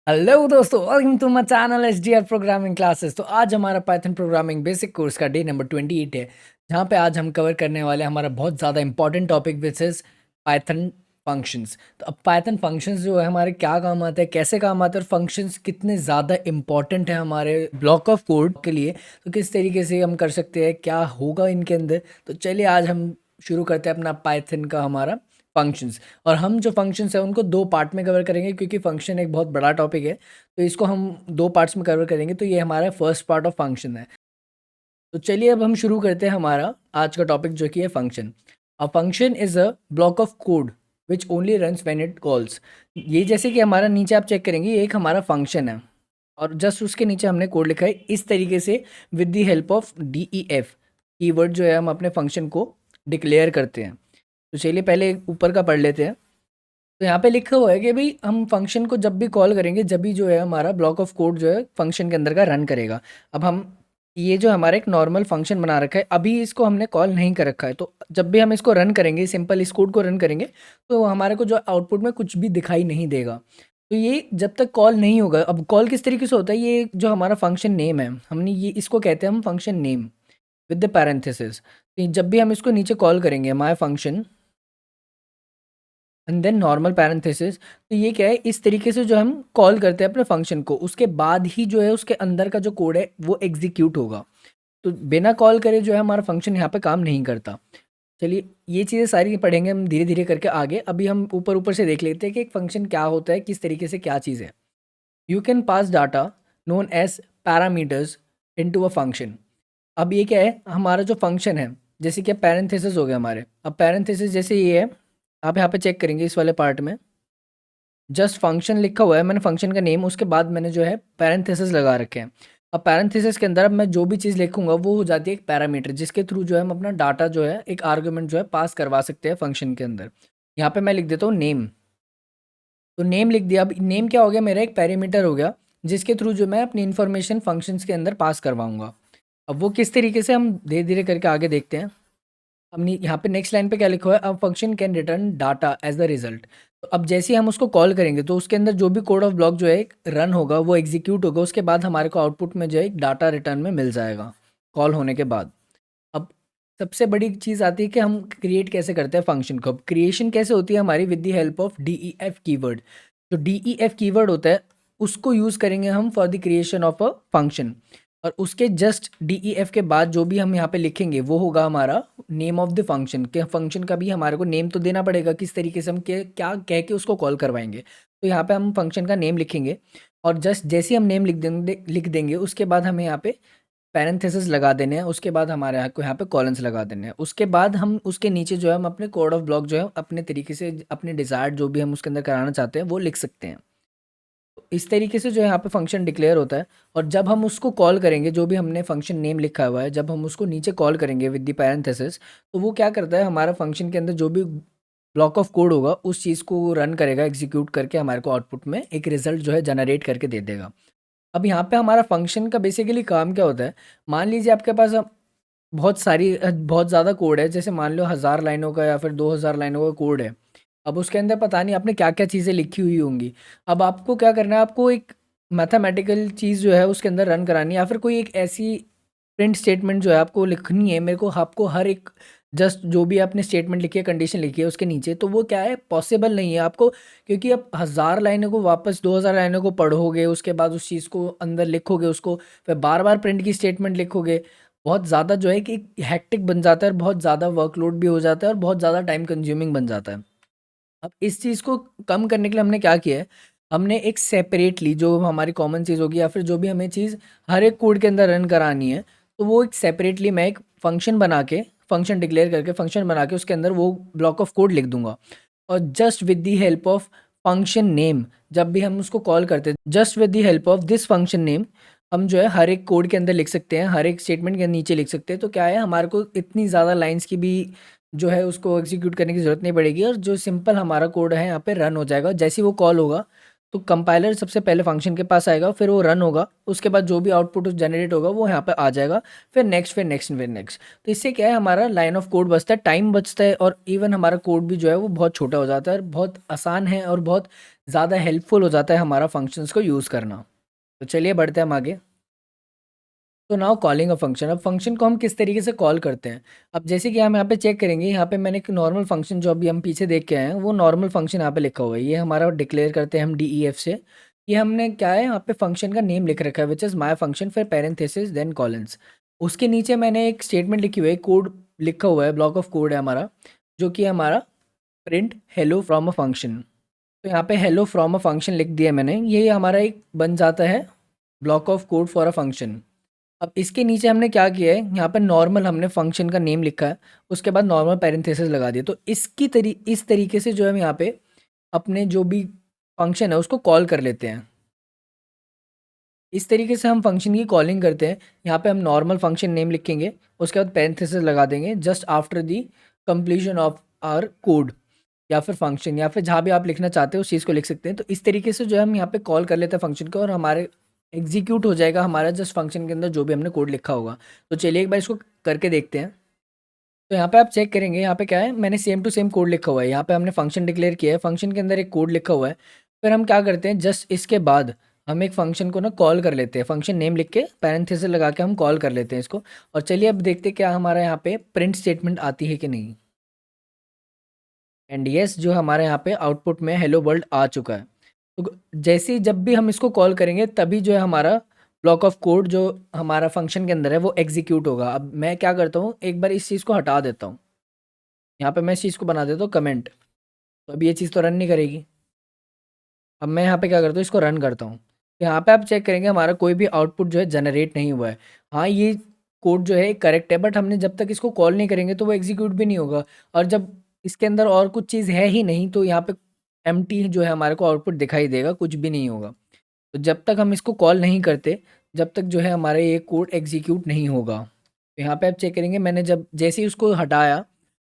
Hello दोस्तों, welcome to my channel HDR programming classes. तो आज हमारा पाइथन प्रोग्रामिंग बेसिक कोर्स का डे नंबर 28 है, जहाँ पे आज हम कवर करने वाले हैं हमारा बहुत ज़्यादा important topic which is Python functions. तो अब पाइथन फंक्शंस जो है हमारे क्या काम आते हैं, कैसे काम आते हैं और फंक्शंस कितने ज़्यादा इंपॉर्टेंट है हमारे ब्लॉक ऑफ कोड के लिए, तो किस तरीके से हम कर सकते हैं, क्या होगा इनके अंदर। तो चलिए आज हम शुरू करते हैं अपना पाइथन का हमारा फंक्शंस। और हम जो फंक्शंस हैं उनको दो पार्ट में कवर करेंगे, क्योंकि फंक्शन एक बहुत बड़ा टॉपिक है, तो इसको हम दो पार्ट्स में कवर करेंगे। तो ये हमारा फर्स्ट पार्ट ऑफ फंक्शन है। तो चलिए अब हम शुरू करते हैं हमारा आज का टॉपिक, जो कि है function. A function is a block of code which only runs when it calls. ये जैसे कि हमारा नीचे आप चेक करेंगे, ये एक हमारा फंक्शन है और जस्ट उसके नीचे हमने कोड लिखा है इस तरीके से, with the help of DEF keyword जो है हम अपने फंक्शन को डिक्लेयर करते हैं। तो चलिए पहले ऊपर का पढ़ लेते हैं। तो यहाँ पे लिखा हुआ है कि भाई हम फंक्शन को जब भी कॉल करेंगे, जब भी जो है हमारा ब्लॉक ऑफ कोड जो है फंक्शन के अंदर का रन करेगा। अब हम ये जो हमारा एक नॉर्मल फंक्शन बना रखा है, अभी इसको हमने कॉल नहीं कर रखा है, तो जब भी हम इसको रन करेंगे, सिंपल इस कोड को रन करेंगे, तो हमारे को जो आउटपुट में कुछ भी दिखाई नहीं देगा। तो ये जब तक कॉल नहीं होगा। अब कॉल किस तरीके से होता है, ये जो हमारा फंक्शन नेम है, हमने ये इसको कहते हैं हम function name with the parenthesis. जब भी हम इसको नीचे कॉल करेंगे my function and then normal parenthesis, तो ये क्या है, इस तरीके से जो हम कॉल करते हैं अपने फंक्शन को, उसके बाद ही जो है उसके अंदर का जो कोड है वो एग्जीक्यूट होगा। तो बिना कॉल करे जो है हमारा फंक्शन यहाँ पे काम नहीं करता। चलिए ये चीज़ें सारी पढ़ेंगे हम धीरे धीरे करके आगे। अभी हम ऊपर ऊपर से देख लेते हैं कि एक फंक्शन क्या होता है, किस तरीके से क्या चीज़ है। You can pass data known as parameters into a function. अब ये क्या है, हमारा जो फंक्शन है, जैसे कि पैरेंथेसिस हो गया हमारे। अब पैरेंथेसिस जैसे ये है, आप यहाँ पे चेक करेंगे इस वाले पार्ट में जस्ट फंक्शन लिखा हुआ है, मैंने फंक्शन का नेम, उसके बाद मैंने जो है पैरेंथेसिस लगा रखे हैं। अब पैरेंथेसिस के अंदर अब मैं जो भी चीज़ लिखूंगा वो हो जाती है एक पैरामीटर, जिसके थ्रू जो है हम अपना डाटा जो है एक आर्गुमेंट जो है पास करवा सकते हैं फंक्शन के अंदर। यहाँ पे मैं लिख देता हूँ नेम। तो नेम लिख दिया। अब नेम क्या हो गया, मेरा एक पैरामीटर हो गया, जिसके थ्रू जो मैं अपनी इन्फॉर्मेशन फंक्शंस के अंदर पास करवाऊंगा। अब वो किस तरीके से, हम धीरे धीरे करके आगे देखते हैं। हमने यहाँ पे नेक्स्ट लाइन पे क्या लिखा हुआ है, अब function can return data as the result. तो अब जैसे ही हम उसको कॉल करेंगे, तो उसके अंदर जो भी कोड ऑफ ब्लॉक जो है रन होगा, वो एग्जीक्यूट होगा, उसके बाद हमारे को आउटपुट में जो है एक डाटा रिटर्न में मिल जाएगा कॉल होने के बाद। अब सबसे बड़ी चीज़ आती है कि हम क्रिएट कैसे करते हैं फंक्शन को। अब क्रिएशन कैसे होती है हमारी, with the help of DEF keyword. जो DEF कीवर्ड होता है उसको यूज़ करेंगे हम for the creation of a function. और उसके जस्ट DEF के बाद जो भी हम यहाँ पे लिखेंगे वो होगा हमारा नेम ऑफ द फंक्शन। के फंक्शन का भी हमारे को नेम तो देना पड़ेगा, किस तरीके से हम क्या कह के उसको कॉल करवाएंगे। तो यहाँ पे हम फंक्शन का नेम लिखेंगे, और जस्ट जैसे ही हम नेम लिख देंगे उसके बाद हमें यहाँ पे पैरेंथेसिस लगा देने हैं, उसके बाद हमारे यहाँ पे कॉलन्स लगा देने हैं। उसके बाद हम उसके नीचे जो है हम अपने कोड ऑफ ब्लॉक जो है अपने तरीके से अपने डिज़ायर्ड जो भी हम उसके अंदर कराना चाहते हैं वो लिख सकते हैं। तो इस तरीके से जो है यहाँ पे फंक्शन डिक्लेयर होता है। और जब हम उसको कॉल करेंगे, जो भी हमने फंक्शन नेम लिखा हुआ है, जब हम उसको नीचे कॉल करेंगे विद द पैरेंथेसिस, तो वो क्या करता है, हमारा फंक्शन के अंदर जो भी ब्लॉक ऑफ कोड होगा उस चीज़ को रन करेगा, एग्जीक्यूट करके हमारे को आउटपुट में एक रिजल्ट जो है जनरेट करके दे देगा। अब यहाँ पे हमारा फंक्शन का बेसिकली काम क्या होता है, मान लीजिए आपके पास अब बहुत ज़्यादा कोड है, जैसे मान लो 1000 लाइनों का या फिर 2000 लाइनों का कोड है। अब उसके अंदर पता नहीं आपने क्या क्या चीज़ें लिखी हुई होंगी। अब आपको क्या करना है, आपको एक मैथमेटिकल चीज़ जो है उसके अंदर रन करानी है, या फिर कोई एक ऐसी प्रिंट स्टेटमेंट जो है आपको लिखनी है। मेरे को आपको हर एक जस्ट जो भी आपने स्टेटमेंट लिखी है, कंडीशन लिखी है उसके नीचे, तो वो क्या है, पॉसिबल नहीं है आपको, क्योंकि आप 1000 लाइनों को वापस 2000 लाइनों को पढ़ोगे, उसके बाद उस चीज़ को अंदर लिखोगे, उसको फिर बार बार प्रिंट की स्टेटमेंट लिखोगे। बहुत ज़्यादा जो है कि हेक्टिक बन जाता है, और बहुत ज़्यादा वर्कलोड भी हो जाता है, और बहुत ज़्यादा टाइम कंज्यूमिंग बन जाता है। अब इस चीज़ को कम करने के लिए हमने क्या किया है, हमने एक सेपरेटली जो हमारी कॉमन चीज़ होगी, या फिर जो भी हमें चीज़ हर एक कोड के अंदर रन करानी है, तो वो एक सेपरेटली मैं एक फंक्शन बना के, फंक्शन डिक्लेयर करके, फंक्शन बना के उसके अंदर वो ब्लॉक ऑफ कोड लिख दूंगा। और just with the help of function name, जब भी हम उसको कॉल करते हैं, just with the help of this function name, हम जो है हर एक कोड के अंदर लिख सकते हैं, हर एक स्टेटमेंट के नीचे लिख सकते हैं। तो क्या है, हमारे को इतनी ज़्यादा लाइंस की भी जो है उसको एग्जीक्यूट करने की ज़रूरत नहीं पड़ेगी, और जो सिंपल हमारा कोड है यहाँ पे रन हो जाएगा। जैसे ही वो कॉल होगा, तो कंपाइलर सबसे पहले फंक्शन के पास आएगा, फिर वो रन होगा, उसके बाद जो भी आउटपुट जनरेट होगा वो यहाँ पे आ जाएगा, फिर नेक्स्ट, फिर नेक्स्ट, फिर नेक्स्ट। तो इससे क्या है, हमारा लाइन ऑफ कोड बचता है, टाइम बचता है, और इवन हमारा कोड भी जो है वो बहुत छोटा हो जाता है, और बहुत आसान है और बहुत ज़्यादा हेल्पफुल हो जाता है हमारा फंक्शंस को यूज़ करना। तो चलिए बढ़ते हैं हम आगे। तो नाउ कॉलिंग अ फंक्शन। अब फंक्शन को हम किस तरीके से कॉल करते हैं। अब जैसे कि हम यहाँ पे चेक करेंगे, यहाँ पे मैंने एक नॉर्मल फंक्शन जो अभी हम पीछे देख के आए हैं, वो नॉर्मल फंक्शन यहाँ पे लिखा हुआ है, ये हमारा डिक्लेयर करते हैं हम DEF से। ये हमने क्या है, यहाँ पे फंक्शन का नेम लिख रखा है, विच इज़ माई फंक्शन, फिर पेरेंथेसिस देन कॉलन्स। उसके नीचे मैंने एक स्टेटमेंट लिखी हुई है, कोड लिखा हुआ है, ब्लॉक ऑफ कोड है हमारा, जो कि हमारा print hello from a function. तो यहाँ पे हेलो फ्रॉम अ फंक्शन लिख दिया मैंने, ये हमारा एक बन जाता है block of code for a function. अब इसके नीचे हमने क्या किया है, यहाँ पर नॉर्मल हमने फंक्शन का नेम लिखा है, उसके बाद नॉर्मल पैरेंथेसिस लगा दिया। तो इस तरीके से जो है हम यहाँ पे अपने जो भी फंक्शन है उसको कॉल कर लेते हैं। इस तरीके से हम फंक्शन की कॉलिंग करते हैं। यहाँ पे हम नॉर्मल फंक्शन नेम लिखेंगे, उसके बाद पैरेंथेसिस लगा देंगे just after the completion of our code, या फिर फंक्शन, या फिर जहाँ भी आप लिखना चाहते हो उस चीज़ को लिख सकते हैं। तो इस तरीके से जो है हम यहाँ पे कॉल कर लेते हैं फंक्शन को, और हमारे एग्जीक्यूट हो जाएगा हमारा जस्ट फंक्शन के अंदर जो भी हमने कोड लिखा होगा। तो चलिए एक बार इसको करके देखते हैं। तो यहाँ पे आप चेक करेंगे, यहाँ पे क्या है, मैंने सेम टू सेम कोड लिखा हुआ है, यहाँ पे हमने फंक्शन डिक्लेयर किया है, फंक्शन के अंदर एक कोड लिखा हुआ है। फिर हम क्या करते हैं, जस्ट इसके बाद हम एक फंक्शन को ना कॉल कर लेते हैं, फंक्शन नेम लिख के पैरेंथेसिस लगा के हम कॉल कर लेते हैं इसको। और चलिए अब देखते हैं क्या हमारा यहाँ पे प्रिंट स्टेटमेंट आती है कि नहीं। एंड यस, जो हमारे यहाँ पे आउटपुट में हेलो वर्ल्ड आ चुका है। तो जैसे ही जब भी हम इसको कॉल करेंगे तभी जो है हमारा ब्लॉक ऑफ कोड जो हमारा फंक्शन के अंदर है वो एग्जीक्यूट होगा। अब मैं क्या करता हूँ, एक बार इस चीज़ को हटा देता हूँ, यहाँ पे मैं इस चीज़ को बना देता हूँ कमेंट। तो अब ये चीज़ तो रन नहीं करेगी। अब मैं यहाँ पे क्या करता हूँ, इसको रन करता हूँ। तो यहाँ पे आप चेक करेंगे हमारा कोई भी आउटपुट जो है जनरेट नहीं हुआ है। हाँ, ये कोड जो है करेक्ट है, बट हमने जब तक इसको कॉल नहीं करेंगे तो वो एग्जीक्यूट भी नहीं होगा। और जब इसके अंदर और कुछ चीज़ है ही नहीं, तो यहाँ पे एम्प्टी जो है हमारे को आउटपुट दिखाई देगा, कुछ भी नहीं होगा। तो जब तक हम इसको कॉल नहीं करते, जब तक जो है हमारा ये कोड एग्जीक्यूट नहीं होगा। तो यहाँ पे आप चेक करेंगे, मैंने जब जैसे ही उसको हटाया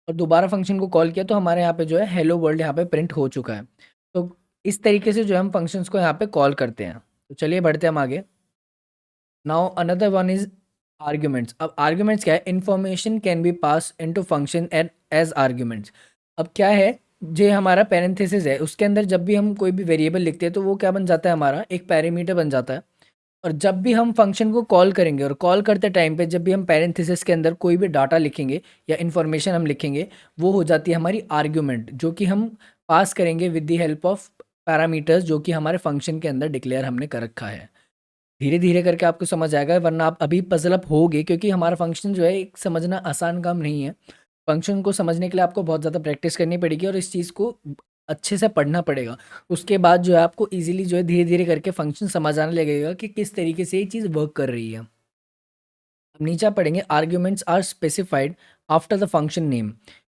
और दोबारा फंक्शन को कॉल किया, तो हमारे यहाँ पे जो है हेलो वर्ल्ड यहाँ पे प्रिंट हो चुका है। तो इस तरीके से जो है हम फंक्शंस को यहाँ पे कॉल करते हैं। तो चलिए बढ़ते हैं हम आगे। Now another one is arguments. अब आर्ग्यूमेंट्स क्या है, information can be pass into function and as arguments. अब क्या है, जो हमारा पैरेंथेसिस है उसके अंदर जब भी हम कोई भी वेरिएबल लिखते हैं तो वो क्या बन जाता है, हमारा एक पैरामीटर बन जाता है। और जब भी हम फंक्शन को कॉल करेंगे, और कॉल करते टाइम पे जब भी हम पैरेंथेसिस के अंदर कोई भी डाटा लिखेंगे या इन्फॉर्मेशन हम लिखेंगे, वो हो जाती है हमारी आर्ग्यूमेंट, जो कि हम पास करेंगे with the help of parameters, जो कि हमारे फंक्शन के अंदर डिक्लेयर हमने कर रखा है। धीरे धीरे करके आपको समझ आएगा, वरना आप अभी पजल अप होगे, क्योंकि हमारा फंक्शन जो है एक समझना आसान काम नहीं है। फंक्शन को समझने के लिए आपको बहुत ज़्यादा प्रैक्टिस करनी पड़ेगी, और इस चीज़ को अच्छे से पढ़ना पड़ेगा। उसके बाद जो है आपको ईज़िली जो है धीरे धीरे करके फंक्शन समझ आने लगेगा कि किस तरीके से ये चीज़ वर्क कर रही है। अब नीचे आप पढ़ेंगे, arguments are specified after the function name.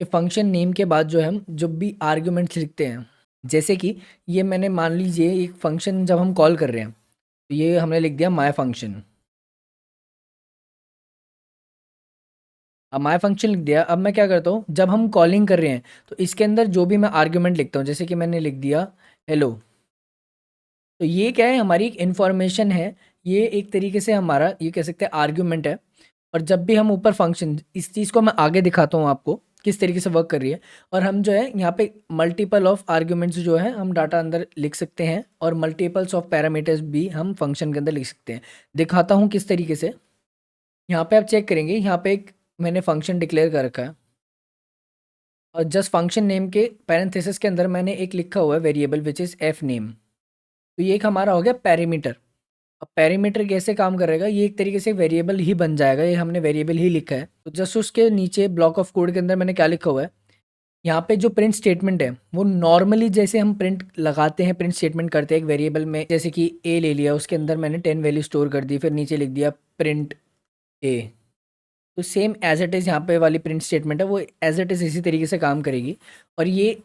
ये फंक्शन नेम के बाद जो है हम जब भी आर्ग्यूमेंट्स लिखते हैं, जैसे कि ये मैंने मान लीजिए एक फंक्शन जब हम कॉल कर रहे हैं, तो ये हमने लिख दिया माय फंक्शन। अब माय फंक्शन लिख दिया, अब मैं क्या करता हूँ, जब हम कॉलिंग कर रहे हैं तो इसके अंदर जो भी मैं आर्ग्यूमेंट लिखता हूँ, जैसे कि मैंने लिख दिया हेलो, तो ये क्या है, हमारी एक इन्फॉर्मेशन है। ये एक तरीके से हमारा ये कह सकते हैं आर्ग्यूमेंट है। और जब भी हम ऊपर फंक्शन, इस चीज़ को मैं आगे दिखाता हूँ आपको किस तरीके से वर्क कर रही है। और हम जो है यहाँ पे मल्टीपल ऑफ आर्ग्यूमेंट्स जो है हम डाटा अंदर लिख सकते हैं, और मल्टीपल्स ऑफ पैरामीटर्स भी हम फंक्शन के अंदर लिख सकते हैं। दिखाता हूँ किस तरीके से। यहाँ पे आप चेक करेंगे, यहाँ पे एक मैंने फंक्शन डिक्लेयर कर रखा है, और जस्ट फंक्शन नेम के पैरेंथेसिस के अंदर मैंने एक लिखा हुआ है variable which is F name. तो ये एक हमारा हो गया पैरामीटर। अब पैरामीटर कैसे काम करेगा, ये एक तरीके से वेरिएबल ही बन जाएगा, ये हमने वेरिएबल ही लिखा है। तो जस्ट उसके नीचे ब्लॉक ऑफ कोड के अंदर मैंने क्या लिखा हुआ है, यहाँ पे जो प्रिंट स्टेटमेंट है वो नॉर्मली जैसे हम प्रिंट लगाते हैं, प्रिंट स्टेटमेंट करते हैं एक वेरिएबल में, जैसे कि ए ले लिया, उसके अंदर मैंने 10 वैल्यू स्टोर कर दी, फिर नीचे लिख दिया प्रिंट ए। तो सेम एज इट इज़ यहाँ पे वाली प्रिंट स्टेटमेंट है वो एज इट इज़ इसी तरीके से काम करेगी। और ये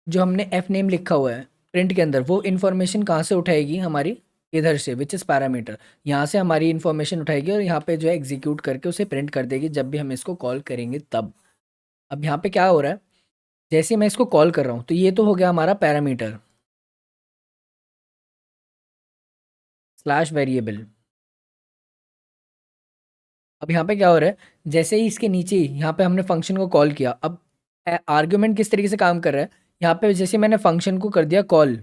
जो हमने एफ नेम लिखा हुआ है प्रिंट के अंदर, वो इन्फॉर्मेशन कहाँ से उठाएगी, हमारी इधर से, विच इज़ पैरामीटर, यहाँ से हमारी इन्फॉर्मेशन उठाएगी और यहाँ पे जो है एग्जीक्यूट करके उसे प्रिंट कर देगी जब भी हम इसको कॉल करेंगे तब। अब यहाँ पे क्या हो रहा है, जैसे मैं इसको कॉल कर रहा हूँ तो ये तो हो गया हमारा पैरामीटर। Slash variable. अब यहाँ पे क्या हो रहा है, जैसे ही इसके नीचे यहाँ पे हमने फंक्शन को कॉल किया, अब आर्ग्यूमेंट किस तरीके से काम कर रहा है, यहाँ पे जैसे मैंने फंक्शन को कर दिया कॉल।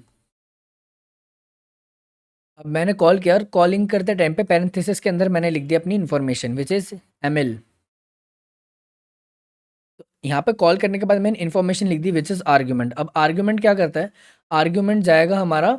अब मैंने कॉल किया और कॉलिंग करते टाइम पे पैरेंथेसिस के अंदर मैंने लिख दिया अपनी इन्फॉर्मेशन विच इज़ एमएल। यहाँ पे कॉल करने के बाद मैंने इन्फॉर्मेशन लिख दी विच इज़ आर्ग्यूमेंट। अब आर्ग्यूमेंट क्या करता है, आर्ग्यूमेंट जाएगा हमारा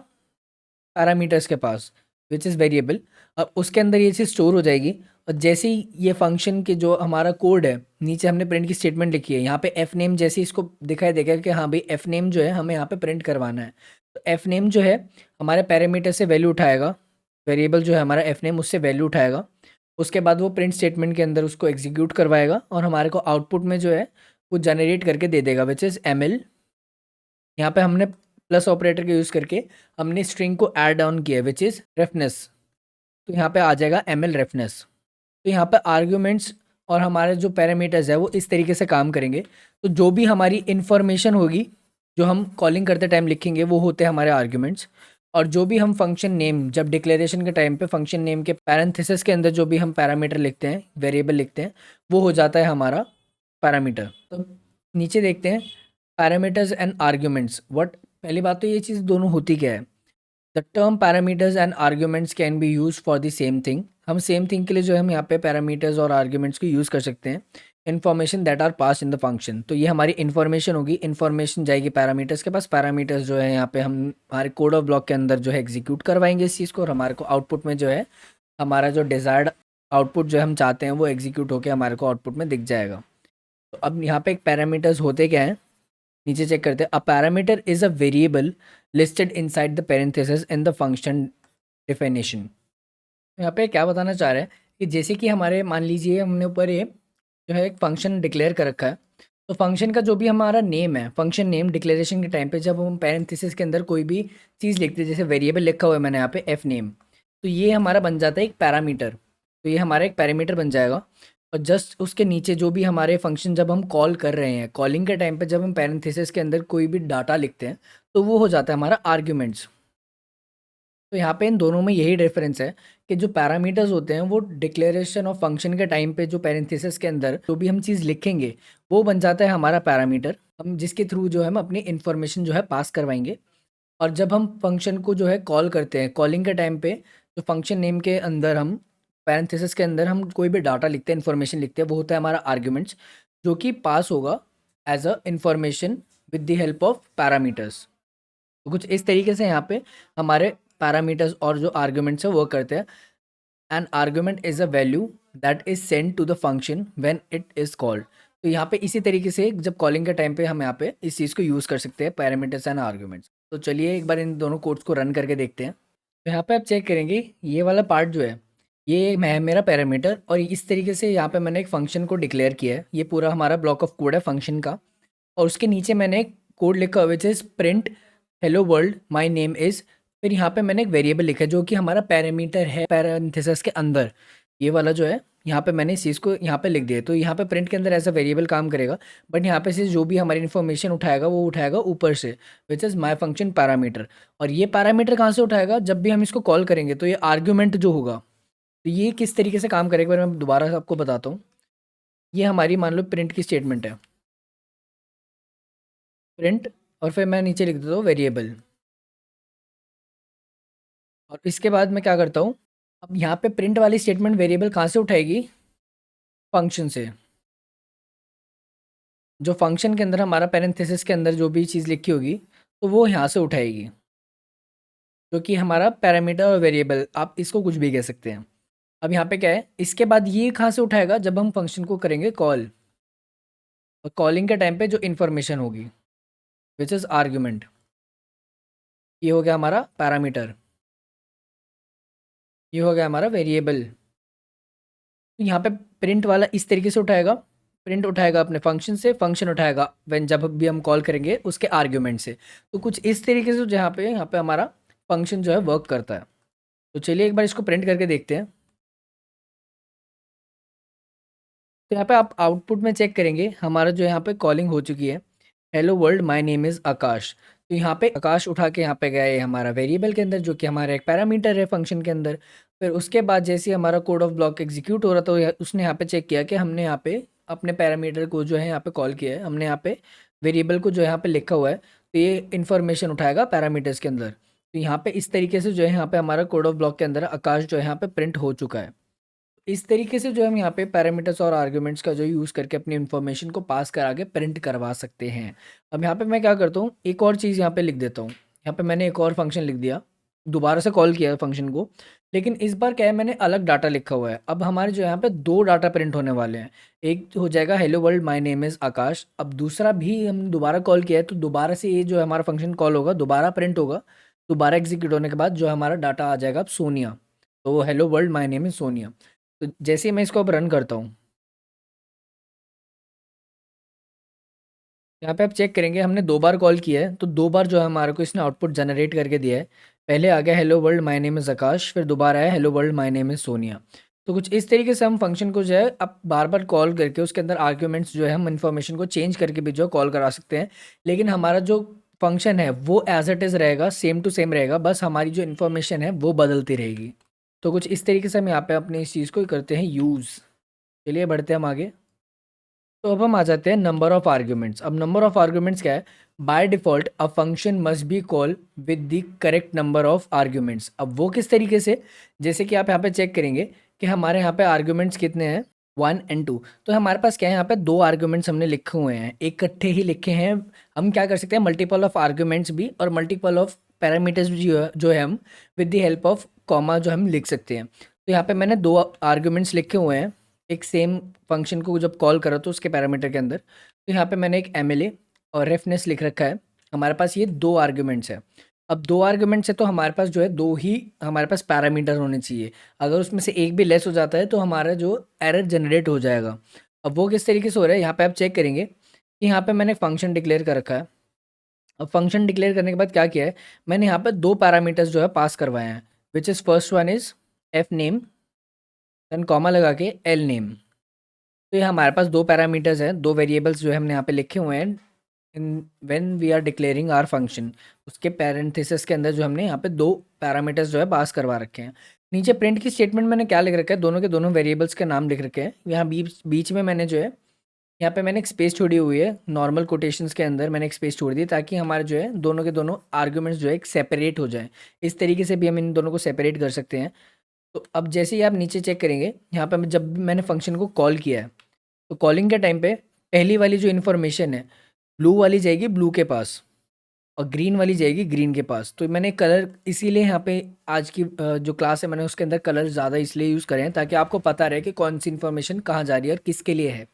पैरामीटर्स के पास विच इज़ वेरिएबल। अब उसके अंदर ये चीज़ स्टोर हो जाएगी, और जैसे ही ये फंक्शन के जो हमारा कोड है, नीचे हमने प्रिंट की स्टेटमेंट लिखी है, यहाँ पे एफ नेम जैसे इसको दिखाई देगा कि हाँ भाई एफ नेम जो है हमें यहाँ पे प्रिंट करवाना है। तो एफ नेम जो है हमारे पैरामीटर से वैल्यू उठाएगा, वेरिएबल जो है हमारा एफ नेम उससे वैल्यू उठाएगा। उसके बाद वो प्रिंट स्टेटमेंट के अंदर उसको एग्जीक्यूट करवाएगा और हमारे को आउटपुट में जो है वो जनरेट करके दे देगा विच इज़ एम एल। यहाँ पे हमने प्लस ऑपरेटर का यूज़ करके हमने स्ट्रिंग को ऐड डाउन किया विच इज़ रेफनेस। तो यहाँ पे आ जाएगा एम एल रेफनेस। तो यहाँ पे आर्ग्यूमेंट्स और हमारे जो पैरामीटर्स है वो इस तरीके से काम करेंगे। तो जो भी हमारी इन्फॉर्मेशन होगी जो हम कॉलिंग करते टाइम लिखेंगे वो होते हैं हमारे आर्ग्यूमेंट्स। और जो भी हम फंक्शन नेम जब डिक्लेरेशन के टाइम पे फंक्शन नेम के पैरेंथेसिस के अंदर जो भी हम पैरामीटर लिखते हैं, वेरिएबल लिखते हैं, वो हो जाता है हमारा पैरामीटर। तो नीचे देखते हैं पैरामीटर्स एंड आर्ग्यूमेंट्स व्हाट। पहली बात तो ये चीज़ दोनों होती क्या है। The term parameters and arguments can be use for the same thing. हम सेम थिंग के लिए जो है हम यहाँ पे पैरामीटर्स और आर्ग्यूमेंट्स को यूज़ कर सकते हैं। Information that are pass in the function, तो ये हमारी इन्फॉर्मेशन होगी, इन्फॉर्मेशन जाएगी पैरामीटर्स के पास, पैरामीटर्स जो है यहाँ पे हम हमारे कोड ऑफ ब्लॉक के अंदर जो है एग्जीक्यूट करवाएंगे इस चीज़ को, और हमारे को आउटपुट में जो है हमारा जो डिज़ायर्ड आउटपुट जो हम चाहते हैं वो एग्जीक्यूट होकर हमारे को आउटपुट में दिख जाएगा। तो अब यहाँ पे एक पैरामीटर्स होते क्या हैं, नीचे चेक करते हैं। अ parameter is a variable listed inside the parenthesis in the function definition. यहाँ पे क्या बताना चाह रहे हैं कि जैसे कि हमारे मान लीजिए हमने ऊपर ये जो है एक फंक्शन डिक्लेयर कर रखा है, तो फंक्शन का जो भी हमारा नेम है, फंक्शन नेम डिक्लेरेशन के टाइम पे जब हम पैरेंथेसिस के अंदर कोई भी चीज़ लिखते हैं, जैसे वेरिएबल लिखा हुआ है मैंने यहाँ पे एफ नेम, तो ये हमारा बन जाता है एक पैरामीटर। तो ये हमारा एक पैरामीटर बन जाएगा। और जस्ट उसके नीचे जो भी हमारे फंक्शन जब हम कॉल कर रहे हैं, कॉलिंग के टाइम पे जब हम पैरेंथेसिस के अंदर कोई भी डाटा लिखते हैं, तो वो हो जाता है हमारा आर्ग्यूमेंट्स। तो यहाँ पे इन दोनों में यही डिफरेंस है कि जो पैरामीटर्स होते हैं वो डिक्लेरेशन ऑफ फंक्शन के टाइम पे जो पैरेंथेसिस के अंदर जो भी हम चीज़ लिखेंगे वो बन जाता है हमारा पैरामीटर, हम जिसके थ्रू जो है हम अपनी इन्फॉर्मेशन जो है पास करवाएंगे। और जब हम फंक्शन को जो है कॉल करते हैं, कॉलिंग के टाइम पे जो फंक्शन नेम के अंदर हम पैरेंथेसिस के अंदर हम कोई भी डाटा लिखते हैं, इन्फॉर्मेशन लिखते हैं, वो होता है हमारा आर्ग्यूमेंट्स, जो कि पास होगा as a information with the help of parameters. तो कुछ इस तरीके से यहाँ पे हमारे पैरामीटर्स और जो आर्ग्यूमेंट्स है वर्क करते हैं। An argument is a value that is send to the function when it is called. तो यहाँ पे इसी तरीके से जब कॉलिंग के टाइम पे हम यहाँ पे इस चीज़ को यूज़ कर सकते हैं, पैरामीटर्स एंड आर्ग्यूमेंट्स। तो चलिए एक बार इन दोनों कोड्स को रन करके देखते हैं। तो यहाँ पे आप चेक करेंगे ये वाला पार्ट जो है ये मैं मेरा पैरामीटर, और इस तरीके से यहाँ पे मैंने एक फंक्शन को डिक्लेयर किया है। ये पूरा हमारा ब्लॉक ऑफ कोड है फंक्शन का, और उसके नीचे मैंने एक कोड लिखा हुआ which is print hello world my name is. फिर यहाँ पे मैंने एक वेरिएबल लिखा है जो कि हमारा पैरामीटर है पैरेंथेसिस के अंदर, ये वाला जो है यहाँ पे मैंने इस चीज़ को यहाँ पे लिख दिया। तो यहाँ पे प्रिंट के अंदर एज अ वेरिएबल काम करेगा, बट यहाँ पे से जो भी हमारी इन्फॉर्मेशन उठाएगा वो उठाएगा ऊपर से which is my function parameter. और ये पैरामीटर कहाँ से उठाएगा, जब भी हम इसको कॉल करेंगे तो ये आर्ग्यूमेंट जो होगा, तो ये किस तरीके से काम करेगा मैं दोबारा से आपको बताता हूँ। ये हमारी मान लो प्रिंट की स्टेटमेंट है, प्रिंट, और फिर मैं नीचे लिख देता हूँ वेरिएबल। और इसके बाद मैं क्या करता हूँ, अब यहाँ पे प्रिंट वाली स्टेटमेंट वेरिएबल कहाँ से उठाएगी, फंक्शन से। जो फंक्शन के अंदर हमारा पैरेंथेसिस के अंदर जो भी चीज़ लिखी होगी तो वो यहाँ से उठाएगी, जो कि हमारा पैरामीटर और वेरिएबल आप इसको कुछ भी कह सकते हैं। अब यहाँ पे क्या है, इसके बाद ये कहाँ से उठाएगा, जब हम फंक्शन को करेंगे कॉल, और कॉलिंग के टाइम पे जो इन्फॉर्मेशन होगी विच इज़ आर्ग्यूमेंट, ये हो गया हमारा पैरामीटर, ये हो गया हमारा वेरिएबल। तो यहाँ पे प्रिंट वाला इस तरीके से उठाएगा, प्रिंट उठाएगा अपने फंक्शन से, फंक्शन उठाएगा व्हेन जब भी हम कॉल करेंगे उसके आर्ग्यूमेंट से। तो कुछ इस तरीके से जहाँ पे यहाँ पे हमारा फंक्शन जो है वर्क करता है। तो चलिए एक बार इसको प्रिंट करके देखते हैं। तो यहाँ पे आप आउटपुट में चेक करेंगे हमारा जो यहाँ पे कॉलिंग हो चुकी है, hello world my name is Akash. तो यहाँ पे आकाश उठा के यहाँ पे गए हमारा वेरिएबल के अंदर, जो कि हमारा एक पैरामीटर है फंक्शन के अंदर। फिर उसके बाद जैसे ही हमारा कोड ऑफ ब्लॉक एग्जीक्यूट हो रहा था, तो उसने यहाँ पे चेक किया कि हमने यहाँ पे अपने पैरामीटर को जो है यहाँ पे कॉल किया है, हमने यहाँ पे वेरिएबल को जो यहाँ पे लिखा हुआ है, तो ये इन्फॉर्मेशन उठाएगा पैरामीटर्स के अंदर। तो यहाँ पे इस तरीके से जो है यहाँ पे हमारा कोड ऑफ ब्लॉक के अंदर आकाश जो है यहाँ पे प्रिंट हो चुका है। इस तरीके से जो हम यहाँ पे पैरामीटर्स और आर्ग्यूमेंट्स का जो यूज़ करके अपनी इन्फॉर्मेशन को पास करा के प्रिंट करवा सकते हैं। अब यहाँ पे मैं क्या करता हूँ, एक और चीज़ यहाँ पे लिख देता हूँ। यहाँ पे मैंने एक और फंक्शन लिख दिया, दोबारा से कॉल किया फंक्शन को, लेकिन इस बार क्या है, मैंने अलग डाटा लिखा हुआ है। अब हमारे जो यहाँ पे दो डाटा प्रिंट होने वाले हैं, एक हो जाएगा hello world my name is Akash. अब दूसरा भी हम दोबारा कॉल किया है, तो दोबारा से ये जो है हमारा फंक्शन कॉल होगा, दोबारा प्रिंट होगा। दोबारा एग्जीक्यूट होने के बाद जो हमारा डाटा आ जाएगा अब सोनिया, तो hello world my name is Sonia. तो जैसे ही मैं इसको अब रन करता हूँ, यहाँ पे आप चेक करेंगे हमने दो बार कॉल किया है, तो दो बार जो है हमारे को इसने आउटपुट जनरेट करके दिया है। पहले आ गया hello world my name is Akash, फिर दोबारा आया hello world my name is Sonia. तो कुछ इस तरीके से हम फंक्शन को जो है अब बार बार कॉल करके उसके अंदर आर्ग्यूमेंट्स जो है हम इन्फॉर्मेशन को चेंज करके भी जो कॉल करा सकते हैं। लेकिन हमारा जो फंक्शन है वो एज इट इज़ रहेगा, सेम टू सेम रहेगा, बस हमारी जो इन्फॉर्मेशन है वो बदलती रहेगी। तो कुछ इस तरीके से हम यहाँ पे अपने इस चीज़ को करते हैं यूज़। चलिए बढ़ते हैं हम आगे। तो अब हम आ जाते हैं नंबर ऑफ आर्ग्यूमेंट्स। अब नंबर ऑफ आर्ग्यूमेंट्स क्या है, by default a function must be call with the correct number of arguments. अब वो किस तरीके से, जैसे कि आप यहाँ पे चेक करेंगे कि हमारे यहाँ पे आर्ग्यूमेंट्स कितने हैं, 1 और 2। तो हमारे पास क्या है, यहाँ पे दो आर्ग्यूमेंट्स हमने लिखे हुए हैं, इकट्ठे ही लिखे हैं। हम क्या कर सकते हैं, मल्टीपल ऑफ आर्ग्यूमेंट्स भी और मल्टीपल ऑफ पैरामीटर्स भी जो है हम with the help of comma जो हम लिख सकते हैं। तो यहाँ पे मैंने दो आर्ग्यूमेंट्स लिखे हुए हैं एक सेम फंक्शन को जब कॉल करो तो उसके पैरामीटर के अंदर। तो यहाँ पे मैंने एक एमएलए और रेफनेस लिख रखा है। हमारे पास ये दो आर्ग्यूमेंट्स है। अब दो आर्ग्यूमेंट्स है तो हमारे पास जो है दो ही हमारे पास पैरामीटर होने चाहिए। अगर उसमें से एक भी लेस हो जाता है तो हमारा जो एरर जनरेट हो जाएगा। अब वो किस तरीके से हो रहा है, यहाँ पे आप चेक करेंगे कि यहाँ पे मैंने फंक्शन डिक्लेयर कर रखा है। अब फंक्शन डिक्लेयर करने के बाद क्या किया है, मैंने यहाँ पे दो पैरामीटर्स जो है पास करवाए हैं, which is first one is F name, then comma लगा के एल नेम। तो ये हमारे पास दो पैरामीटर्स हैं, दो वेरिएबल्स जो है हमने यहाँ पे लिखे हुए हैं in when we are declaring our function. उसके पैरेंथेसिस के अंदर जो हमने यहाँ पे दो पैरामीटर्स जो है पास करवा रखे हैं। नीचे प्रिंट की स्टेटमेंट मैंने क्या लिख रखा है, दोनों के दोनों वेरिएबल्स के नाम लिख रखे हैं। यहाँ बीच बीच में मैंने जो है यहाँ पे मैंने एक स्पेस छोड़ी हुई है, नॉर्मल कोटेशंस के अंदर मैंने एक स्पेस छोड़ दी ताकि हमारे जो है दोनों के दोनों आर्ग्यूमेंट्स जो है एक सेपरेट हो जाए। इस तरीके से भी हम इन दोनों को सेपरेट कर सकते हैं। तो अब जैसे ही आप नीचे चेक करेंगे, यहाँ पे जब भी मैंने फंक्शन को कॉल किया है, तो कॉलिंग के टाइम पे पहली वाली जो इन्फॉर्मेशन है ब्लू वाली जाएगी ब्लू के पास और ग्रीन वाली जाएगी ग्रीन के पास। तो मैंने कलर इसीलिए यहाँ पे आज की जो क्लास है मैंने उसके अंदर कलर ज़्यादा इसलिए यूज़ करे हैं ताकि आपको पता रहे कि कौन सी इन्फॉर्मेशन कहाँ जा रही है और किसके लिए है।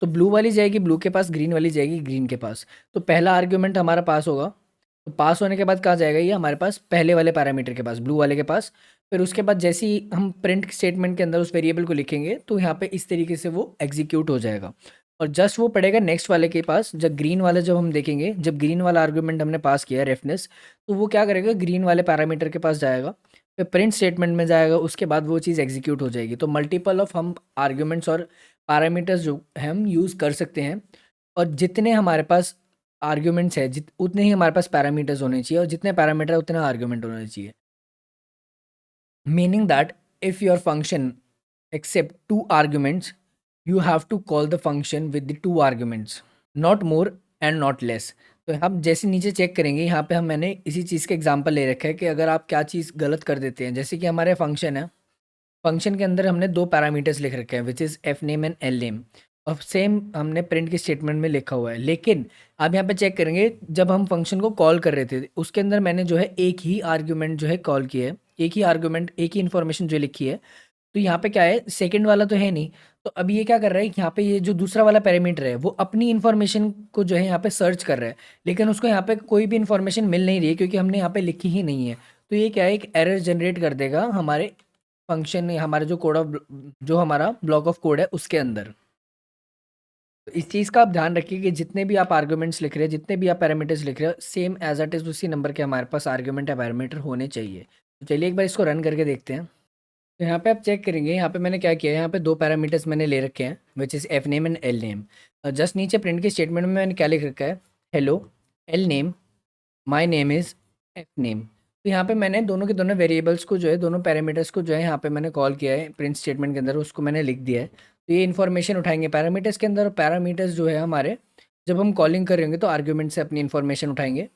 तो ब्लू वाली जाएगी ब्लू के पास, ग्रीन वाली जाएगी ग्रीन के पास। तो पहला आर्ग्यूमेंट हमारा पास होगा, तो पास होने के बाद कहाँ जाएगा, ये हमारे पास पहले वाले पैरामीटर के पास, ब्लू वाले के पास। फिर उसके बाद जैसे ही हम प्रिंट स्टेटमेंट के अंदर उस वेरिएबल को लिखेंगे तो यहाँ पे इस तरीके से वो एग्जीक्यूट हो जाएगा और जस्ट वो पड़ेगा नेक्स्ट वाले के पास। जब ग्रीन वाला जब हम देखेंगे, जब ग्रीन वाला आर्ग्यूमेंट हमने पास किया रेफनेस, तो वो क्या करेगा, ग्रीन वाले पैरामीटर के पास जाएगा, फिर प्रिंट स्टेटमेंट में जाएगा, उसके बाद वो चीज़ एग्जीक्यूट हो जाएगी। तो मल्टीपल ऑफ हम आर्ग्यूमेंट्स और पैरामीटर्स जो हम यूज़ कर सकते हैं, और जितने हमारे पास आर्ग्यूमेंट्स है उतने ही हमारे पास पैरामीटर्स होने चाहिए, और जितने पैरामीटर उतने आर्ग्यूमेंट होने चाहिए। Meaning that if your function accept two arguments, you have to call the function with the two arguments, not more and not less। तो हम जैसे नीचे चेक करेंगे, यहाँ पे हम मैंने इसी चीज़ का एग्जांपल ले रखा है कि अगर आप क्या चीज़ गलत कर देते हैं, जैसे कि हमारे फंक्शन है, फंक्शन के अंदर हमने दो पैरामीटर्स लिख रखे हैं which is F name and L name, और सेम हमने प्रिंट की स्टेटमेंट में लिखा हुआ है। लेकिन आप यहाँ पे चेक करेंगे, जब हम फंक्शन को कॉल कर रहे थे उसके अंदर मैंने जो है एक ही आर्ग्यूमेंट जो है कॉल किया है, एक ही आर्ग्यूमेंट, एक ही इन्फॉर्मेशन जो लिखी है। तो यहाँ पे क्या है, सेकंड वाला तो है नहीं। तो अब ये क्या कर रहा है, यहाँ पे ये जो दूसरा वाला पैरामीटर है वो अपनी इन्फॉर्मेशन को जो है यहाँ पे सर्च कर रहा है, लेकिन उसको यहाँ पे कोई भी इन्फॉर्मेशन मिल नहीं रही है क्योंकि हमने यहाँ पे लिखी ही नहीं है। तो ये क्या है, एक एरर जनरेट कर देगा हमारे फंक्शन, हमारे जो कोड ऑफ, जो हमारा ब्लॉक ऑफ कोड है उसके अंदर। तो इस चीज़ का आप ध्यान रखिए कि जितने भी आप आर्ग्यूमेंट्स लिख रहे हैं, जितने भी आप पैरामीटर्स लिख रहे हो, सेम एज इट इज़ उसी नंबर के हमारे पास आर्ग्यूमेंट या पैरामीटर होने चाहिए। तो चलिए एक बार इसको रन करके देखते हैं। तो यहाँ पे आप चेक करेंगे, यहाँ पे मैंने क्या किया है, यहाँ पे दो पैरामीटर्स मैंने ले रखे हैं which is F name and L name. Just नीचे प्रिंट के स्टेटमेंट में मैंने क्या लिख रखा है, hello L name my name is F name. तो यहाँ पे मैंने दोनों के दोनों वेरिएबल्स को जो है, दोनों पैरामीटर्स को जो है यहाँ पे मैंने कॉल किया है प्रिंट स्टेटमेंट के अंदर, उसको मैंने लिख दिया है। तो ये इन्फॉर्मेशन उठाएंगे पैरामीटर्स के अंदर, और पैरामीटर्स जो है हमारे, जब हम कॉलिंग कर रहे होंगे तो आर्ग्यूमेंट से अपनी इन्फॉर्मेशन उठाएंगे।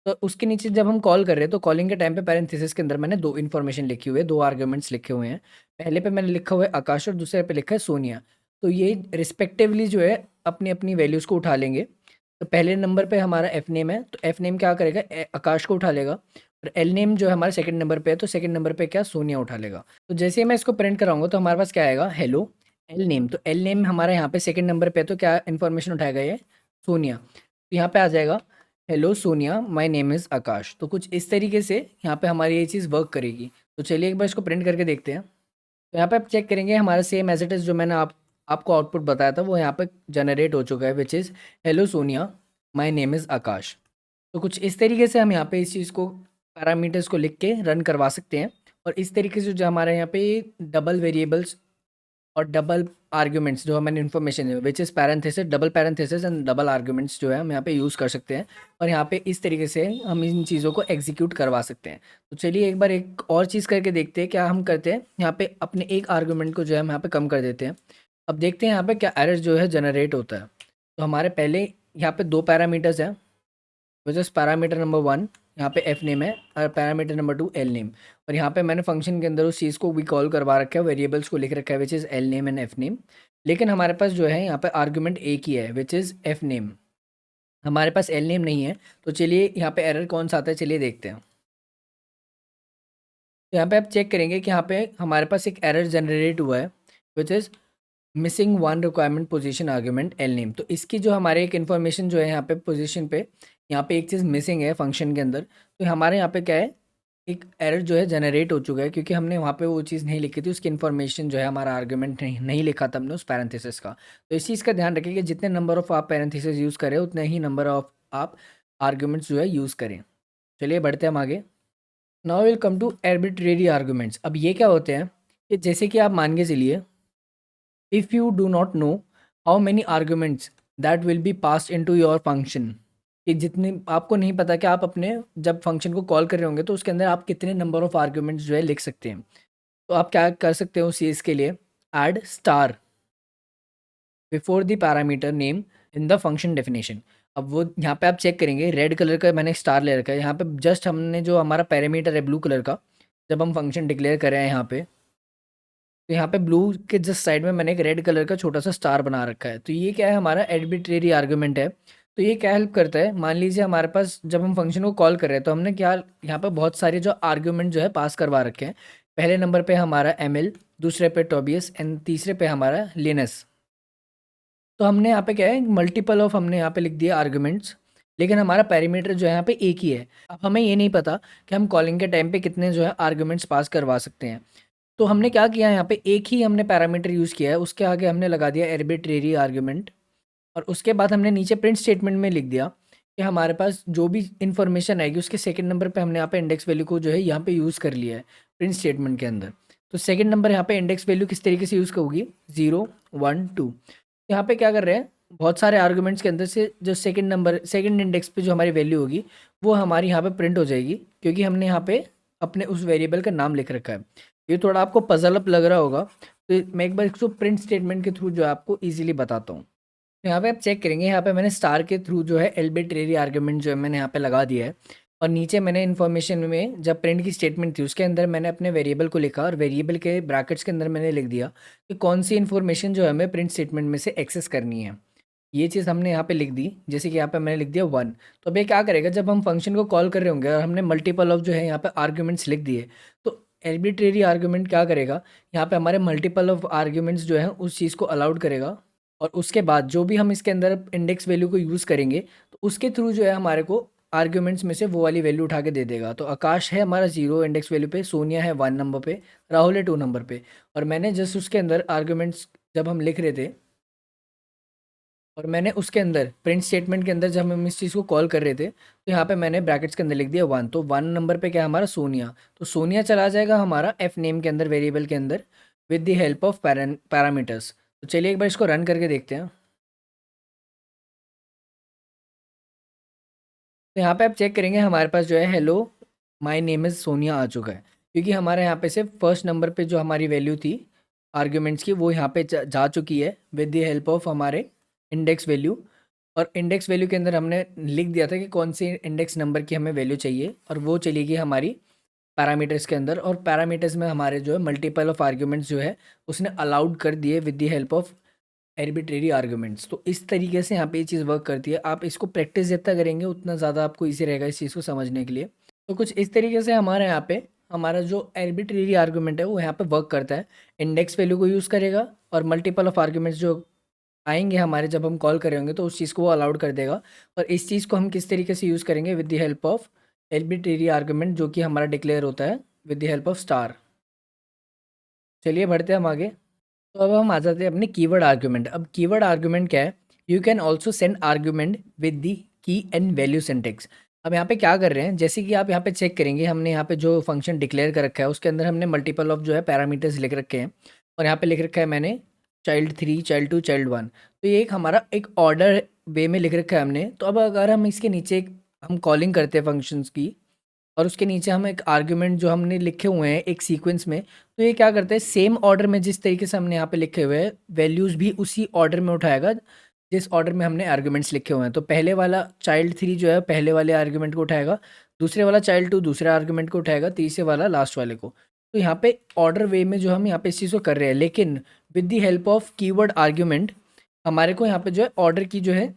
तो उसके नीचे जब हम कॉल कर रहे हैं तो कॉलिंग के टाइम पे पैरेंथेसिस के अंदर मैंने दो इन्फॉर्मेशन लिखी हुई है, दो आर्ग्यूमेंट्स लिखे हुए हैं। पहले पे मैंने लिखा हुआ है आकाश और दूसरे पे लिखा है सोनिया। तो ये रिस्पेक्टिवली जो है अपनी अपनी वैल्यूज़ को उठा लेंगे। तो पहले नंबर पे हमारा एफ नेम है, तो एफ नेम क्या करेगा, आकाश को उठा लेगा। और एल नेम जो है हमारे सेकंड नंबर पे है, तो सेकंड नंबर पे क्या, सोनिया उठा लेगा। तो जैसे ही मैं इसको प्रिंट कराऊंगा तो हमारे पास क्या आएगा, हेलो एल नेम। तो एल नेम हमारा यहाँ पे सेकंड नंबर पे है, तो क्या इन्फॉर्मेशन उठाएगा ये, सोनिया। तो यहाँ पे आ जाएगा, hello Sonia my name is Akash. तो कुछ इस तरीके से यहाँ पे हमारी ये चीज़ वर्क करेगी। तो चलिए एक बार इसको प्रिंट करके देखते हैं। तो यहाँ पे आप चेक करेंगे हमारा सेम एज इट इज़ जो मैंने आपको आउटपुट बताया था वो यहाँ पे जनरेट हो चुका है, which is hello Sonia my name is Akash. तो कुछ इस तरीके से हम यहाँ पे इस चीज़ को, पैरामीटर्स को लिख के रन करवा सकते हैं। और इस तरीके से जो हमारे यहाँ पे डबल वेरिएबल्स और डबल आर्ग्यूमेंट्स जो हमें इन्फॉर्मेशन है, which is parenthesis, double parenthesis and double arguments जो है हम यहाँ पे यूज़ कर सकते हैं। और यहाँ पे इस तरीके से हम इन चीज़ों को एग्जीक्यूट करवा सकते हैं। तो चलिए एक बार एक और चीज़ करके देखते हैं क्या हम करते हैं। यहाँ पे अपने एक आर्ग्यूमेंट को जो है हम यहाँ पे कम कर देते हैं। अब देखते हैं यहाँ पे क्या एरर जो है जनरेट होता है। तो हमारे पहले यहाँ पे दो पैरामीटर्स हैं, विच इज़ पैरामीटर नंबर 1 यहाँ पे एफ नेम है, और पैरामीटर नंबर 2 एल नेम। और यहाँ पे मैंने फंक्शन के अंदर उस चीज़ को भी कॉल करवा रखा है, वेरिएबल्स को लिख रखा है, which is L name and F name. लेकिन हमारे पास जो है यहाँ पे आर्गुमेंट एक ही है, विच इज़ एफ नेम। हमारे पास एल नेम नहीं है। तो चलिए यहाँ पे एरर कौन सा आता है, चलिए देखते हैं। तो यहाँ पे आप चेक करेंगे कि यहाँ पे हमारे पास एक एरर जनरेट हुआ है, which is missing one requirement position argument L name. तो इसकी जो हमारे एक इन्फॉर्मेशन जो है यहाँ पे पोजीशन पे, यहाँ पे एक चीज़ मिसिंग है फंक्शन के अंदर। तो हमारे यहाँ पे क्या है, एक एरर जो है जनरेट हो चुका है, क्योंकि हमने वहाँ पे वो चीज़ नहीं लिखी थी, उसकी इन्फॉर्मेशन जो है हमारा आर्गुमेंट नहीं लिखा था हमने उस पैरेंथेसिस का। तो इस चीज़ का ध्यान रखिए कि जितने नंबर ऑफ आप पैरेंथेसिस यूज़ करें उतने ही नंबर ऑफ आप आर्गुमेंट्स जो है यूज़ करें। चलिए बढ़ते हैं हम आगे। Now will come to arbitrary arguments. अब ये क्या होते हैं कि जैसे कि आप मान के चलिए, if you do not know how many arguments that will be passed into your function, कि जितने आपको नहीं पता कि आप अपने जब फंक्शन को कॉल कर रहे होंगे तो उसके अंदर आप कितने नंबर ऑफ आर्ग्यूमेंट्स जो है लिख सकते हैं। तो आप क्या कर सकते हो उस चीज़ के लिए, add star before the parameter name in the function definition. अब वो यहाँ पे आप चेक करेंगे, रेड कलर का मैंने स्टार ले रखा है यहाँ पे, जस्ट हमने जो हमारा पैरामीटर है ब्लू कलर का, जब हम फंक्शन डिक्लेयर कर रहे हैं यहाँ पे, तो यहाँ पे ब्लू के जस्ट साइड में मैंने एक रेड कलर का छोटा सा स्टार बना रखा है। तो ये क्या है, हमारा एर्बिट्रेरी आर्गुमेंट है। तो ये क्या हेल्प करता है, मान लीजिए हमारे पास जब हम फंक्शन को कॉल कर रहे हैं तो हमने क्या यहाँ पे बहुत सारे जो आर्गुमेंट जो है पास करवा रखे हैं। पहले नंबर पे हमारा एम एल, दूसरे पे टोबियस एंड तीसरे पे हमारा लिनस। तो हमने यहाँ पे क्या है, मल्टीपल ऑफ हमने यहाँ पे लिख दिया आर्गुमेंट्स, लेकिन हमारा पैरामीटर जो है यहाँ पे एक ही है। अब हमें ये नहीं पता कि हम कॉलिंग के टाइम पे कितने जो है आर्गुमेंट्स पास करवा सकते हैं। तो हमने क्या किया, यहाँ पे एक ही हमने पैरामीटर यूज़ किया है, उसके आगे हमने लगा दिया आर्बिट्रेरी आर्गुमेंट। और उसके बाद हमने नीचे प्रिंट स्टेटमेंट में लिख दिया कि हमारे पास जो भी इन्फॉर्मेशन आएगी उसके सेकंड नंबर पे हमने यहाँ पे इंडेक्स वैल्यू को जो है यहाँ पे यूज़ कर लिया है प्रिंट स्टेटमेंट के अंदर। तो सेकंड नंबर यहाँ पे इंडेक्स वैल्यू किस तरीके से यूज़ होगी, 0 1 2। यहाँ पे क्या कर रहे हैं, बहुत सारे आर्गुमेंट्स के अंदर से जो सेकंड नंबर सेकंड इंडेक्स पे जो हमारी वैल्यू होगी वो हमारी यहाँ पे प्रिंट हो जाएगी, क्योंकि हमने यहाँ पे अपने उस वेरिएबल का नाम लिख रखा है। ये थोड़ा आपको पजल अप लग रहा होगा, तो मैं एक बार इसको प्रिंट स्टेटमेंट के थ्रू जो है आपको ईजिली बताता हूँ। तो यहाँ पे आप चेक करेंगे, यहाँ पे मैंने स्टार के थ्रू जो है एल्बिट्रेरी आर्गुमेंट जो है मैंने यहाँ पे लगा दिया है। और नीचे मैंने इन्फॉर्मेशन में जब प्रिंट की स्टेटमेंट थी उसके अंदर मैंने अपने वेरिएबल को लिखा, और वेरिएबल के ब्रैकेट्स के अंदर मैंने लिख दिया कि कौन सी इन्फॉर्मेशन जो है हमें प्रिंट स्टेटमेंट में से एक्सेस करनी है। ये चीज़ हमने यहाँ पे लिख दी, जैसे कि यहाँ पे मैंने लिख दिया 1। तो अब ये क्या करेगा, जब हम फंक्शन को कॉल कर रहे होंगे और हमने मल्टीपल ऑफ जो है यहाँ पे आर्ग्यूमेंट्स लिख दिए, तो एर्बिट्रेरी आर्गुमेंट क्या करेगा, यहाँ पे हमारे मल्टीपल ऑफ आर्ग्यूमेंट्स जो है उस चीज़ को अलाउड करेगा। और उसके बाद जो भी हम इसके अंदर इंडेक्स वैल्यू को यूज़ करेंगे तो उसके थ्रू जो है हमारे को आर्ग्यूमेंट्स में से वो वाली वैल्यू उठा के दे देगा। तो आकाश है हमारा 0 इंडेक्स वैल्यू पे, सोनिया है 1 नंबर पे, राहुल है 2 नंबर पे। और मैंने जस्ट उसके अंदर आर्ग्यूमेंट्स जब हम लिख रहे थे, और मैंने उसके अंदर प्रिंट स्टेटमेंट के अंदर जब हम इस चीज़ को कॉल कर रहे थे तो यहाँ पे मैंने ब्रैकेट्स के अंदर लिख दिया 1। तो 1 नंबर पे क्या है हमारा, सोनिया। तो सोनिया चला जाएगा हमारा एफ नेम के अंदर, वेरिएबल के अंदर, with the help of parameters. तो चलिए एक बार इसको रन करके देखते हैं। तो यहाँ पे आप चेक करेंगे हमारे पास जो है hello my name is Sonia आ चुका है, क्योंकि हमारे यहाँ पे सिर्फ फर्स्ट नंबर पे जो हमारी वैल्यू थी आर्ग्यूमेंट्स की वो यहाँ पे जा चुकी है विद द हेल्प ऑफ हमारे इंडेक्स वैल्यू। और इंडेक्स वैल्यू के अंदर हमने लिख दिया था कि कौन सी इंडेक्स नंबर की हमें वैल्यू चाहिए, और वो चली गई हमारी पैरामीटर्स के अंदर। और पैरामीटर्स में हमारे जो है मल्टीपल ऑफ आर्ग्यूमेंट्स जो है उसने अलाउड कर दिए with the help of arbitrary arguments. तो इस तरीके से यहाँ पे ये चीज़ वर्क करती है। आप इसको प्रैक्टिस जितना करेंगे उतना ज़्यादा आपको ईजी रहेगा इस चीज़ को समझने के लिए। तो कुछ इस तरीके से हमारे यहाँ पे हमारा जो एर्बिट्रेरी आर्गुमेंट है वो यहाँ पे वर्क करता है। इंडेक्स वैल्यू को यूज़ करेगा और मल्टीपल ऑफ आर्गुमेंट्स जो आएंगे हमारे जब हम कॉल करेंगे तो उस चीज़ को वो अलाउड कर देगा। और इस चीज़ को हम किस तरीके से यूज़ करेंगे with the help of arbitrary argument, जो कि हमारा डिक्लेयर होता है with the help of star. चलिए बढ़ते हैं हम आगे। तो अब हम आ जाते हैं अपने कीवर्ड आर्गुमेंट। अब कीवर्ड आर्गुमेंट क्या है? You can also send argument with the की एंड वैल्यू सिंटेक्स। अब यहाँ पे क्या कर रहे हैं, जैसे कि आप यहाँ पे चेक करेंगे हमने यहाँ पे जो फंक्शन डिक्लेयर कर रखा है उसके अंदर हमने मल्टीपल ऑफ जो है पैरामीटर्स लिख रखे हैं। और यहाँ पे लिख रखा है मैंने चाइल्ड 3, चाइल्ड 2, चाइल्ड 1। तो ये एक हमारा एक ऑर्डर वे में लिख रखा है हमने। तो अब अगर हम इसके नीचे हम कॉलिंग करते हैं फंक्शंस की और उसके नीचे हम एक आर्ग्यूमेंट जो हमने लिखे हुए हैं एक सीक्वेंस में, तो ये क्या करता है सेम ऑर्डर में जिस तरीके से हमने यहाँ पे लिखे हुए हैं वैल्यूज़ भी उसी ऑर्डर में उठाएगा जिस ऑर्डर में हमने आर्ग्यूमेंट्स लिखे हुए हैं। तो पहले वाला चाइल्ड 3 जो है पहले वाले आर्ग्यूमेंट को उठाएगा, दूसरे वाला चाइल्ड 2 दूसरे आर्ग्यूमेंट को उठाएगा, तीसरे वाला लास्ट वाले को। तो यहाँ पे ऑर्डर वे में जो हम यहाँ पे इस चीज़ को कर रहे हैं, लेकिन with the help of keyword argument हमारे को यहाँ पे जो है ऑर्डर की जो है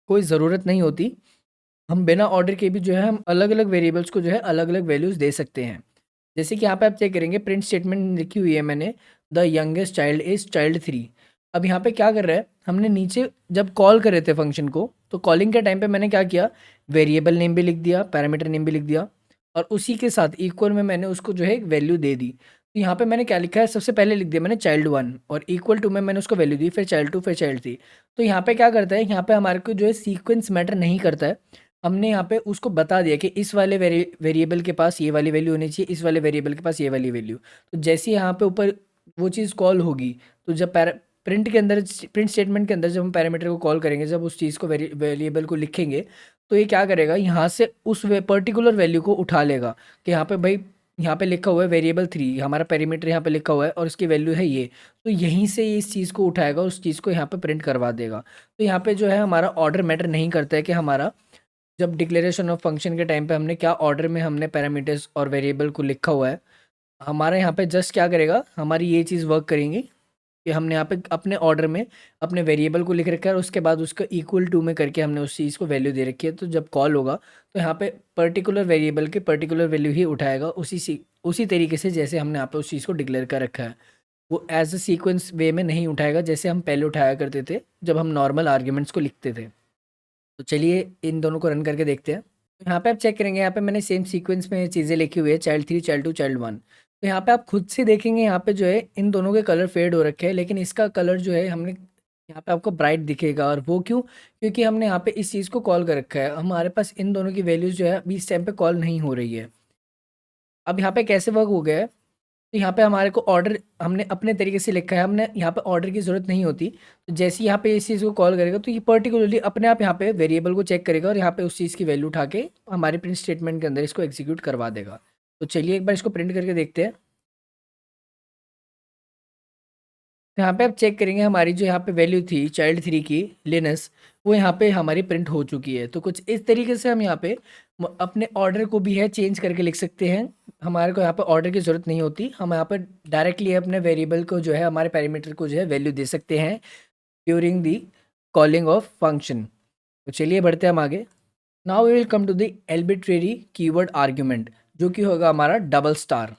कोई ज़रूरत नहीं होती। हम बिना ऑर्डर के भी जो है हम अलग अलग वेरिएबल्स को जो है अलग अलग वैल्यूज़ दे सकते हैं। जैसे कि यहाँ पे आप चेक करेंगे प्रिंट स्टेटमेंट लिखी हुई है मैंने, the youngest child is child 3। अब यहाँ पे क्या कर रहा है, हमने नीचे जब कॉल कर रहे थे फंक्शन को तो कॉलिंग के टाइम पे मैंने क्या किया, वेरिएबल नेम भी लिख दिया, पैरामीटर नेम भी लिख दिया, और उसी के साथ इक्वल में मैंने उसको जो है एक वैल्यू दे दी। तो यहाँ पे मैंने क्या लिखा है, सबसे पहले लिख दिया मैंने चाइल्ड 1 और इक्वल टू में मैंने उसको वैल्यू दी, फिर चाइल्ड 2 फिर चाइल्ड 3। तो यहाँ पे क्या करता है, यहाँ पे हमारे को जो है सीक्वेंस मैटर नहीं करता है। हमने यहाँ पे उसको बता दिया कि इस वाले वेरिएबल के पास ये वाली वैल्यू होनी चाहिए, इस वाले वेरिएबल के पास ये वाली वैल्यू। तो जैसे ही यहाँ पे ऊपर वो चीज़ कॉल होगी तो जब प्रिंट के अंदर प्रिंट स्टेटमेंट के अंदर जब हम पैरामीटर को कॉल करेंगे, जब उस चीज़ को वेरिएबल को लिखेंगे तो ये क्या करेगा, यहाँ से उस पर्टिकुलर वैल्यू को उठा लेगा कि यहाँ पे भाई यहाँ पे लिखा हुआ है वेरिएबल 3, हमारा पैरामीटर यहाँ पे लिखा हुआ है और इसकी वैल्यू है ये। तो यहीं से ये इस चीज़ को उठाएगा और उस चीज़ को यहाँ पे प्रिंट करवा देगा। तो यहाँ पे जो है हमारा ऑर्डर मैटर नहीं करता है कि हमारा जब डिक्लेरेशन ऑफ फंक्शन के टाइम पे हमने क्या ऑर्डर में हमने पैरामीटर्स और वेरिएबल को लिखा हुआ है। हमारे यहाँ पे जस्ट क्या करेगा, हमारी ये चीज़ वर्क करेंगी कि हमने यहाँ पे अपने ऑर्डर में अपने वेरिएबल को लिख रखा है और उसके बाद उसका इक्वल टू में करके हमने उस चीज़ को वैल्यू दे रखी है। तो जब कॉल होगा तो यहाँ पे पर्टिकुलर वेरिएबल के पर्टिकुलर वैल्यू ही उठाएगा, उसी तरीके से जैसे हमने यहाँ पे उस चीज़ को डिक्लेयर कर रखा है। वो एज अ सीक्वेंस वे में नहीं उठाएगा जैसे हम पहले उठाया करते थे जब हम नॉर्मल आर्ग्यूमेंट्स को लिखते थे। तो चलिए इन दोनों को रन करके देखते हैं। तो यहाँ पे आप चेक करेंगे, यहाँ पे मैंने सेम सीक्वेंस में चीज़ें लिखी हुई है, चाइल्ड 3, चाइल्ड 2, चाइल्ड 1। तो यहाँ पे आप खुद से देखेंगे यहाँ पे जो है इन दोनों के कलर फेड हो रखे हैं, लेकिन इसका कलर जो है हमने यहाँ पे आपको ब्राइट दिखेगा। और वो क्यों, क्योंकि हमने यहाँ पे इस चीज़ को कॉल कर रखा है, हमारे पास इन दोनों की वैल्यूज़ जो है अभी इस टाइम पे कॉल नहीं हो रही है। अब यहाँ पे कैसे वर्क हो गया है, तो यहाँ पे हमारे को ऑर्डर हमने अपने तरीके से लिखा है, हमने यहाँ पे ऑर्डर की ज़रूरत नहीं होती। तो जैसे ही यहाँ पे इस चीज़ को कॉल करेगा तो ये पर्टिकुलरली अपने आप यहाँ पे वेरिएबल को चेक करेगा और यहाँ पे उस चीज़ की वैल्यू उठा के हमारे प्रिंट स्टेटमेंट के अंदर इसको एग्जीक्यूट करवा देगा। तो चलिए एक बार इसको प्रिंट करके देखते हैं। तो यहाँ पे आप चेक करेंगे हमारी जो यहाँ पे वैल्यू थी चाइल्ड 3 की लिनस, वो यहाँ पे हमारी प्रिंट हो चुकी है। तो कुछ इस तरीके से हम यहाँ पे अपने ऑर्डर को भी है चेंज करके लिख सकते हैं। हमारे को यहाँ पे ऑर्डर की ज़रूरत नहीं होती, हम यहाँ पे डायरेक्टली अपने वेरिएबल को जो है हमारे पैरामीटर को जो है वैल्यू दे सकते हैं during the calling of function. तो चलिए बढ़ते हैं हम आगे। Now we will come to the arbitrary keyword argument, जो कि होगा हमारा डबल स्टार।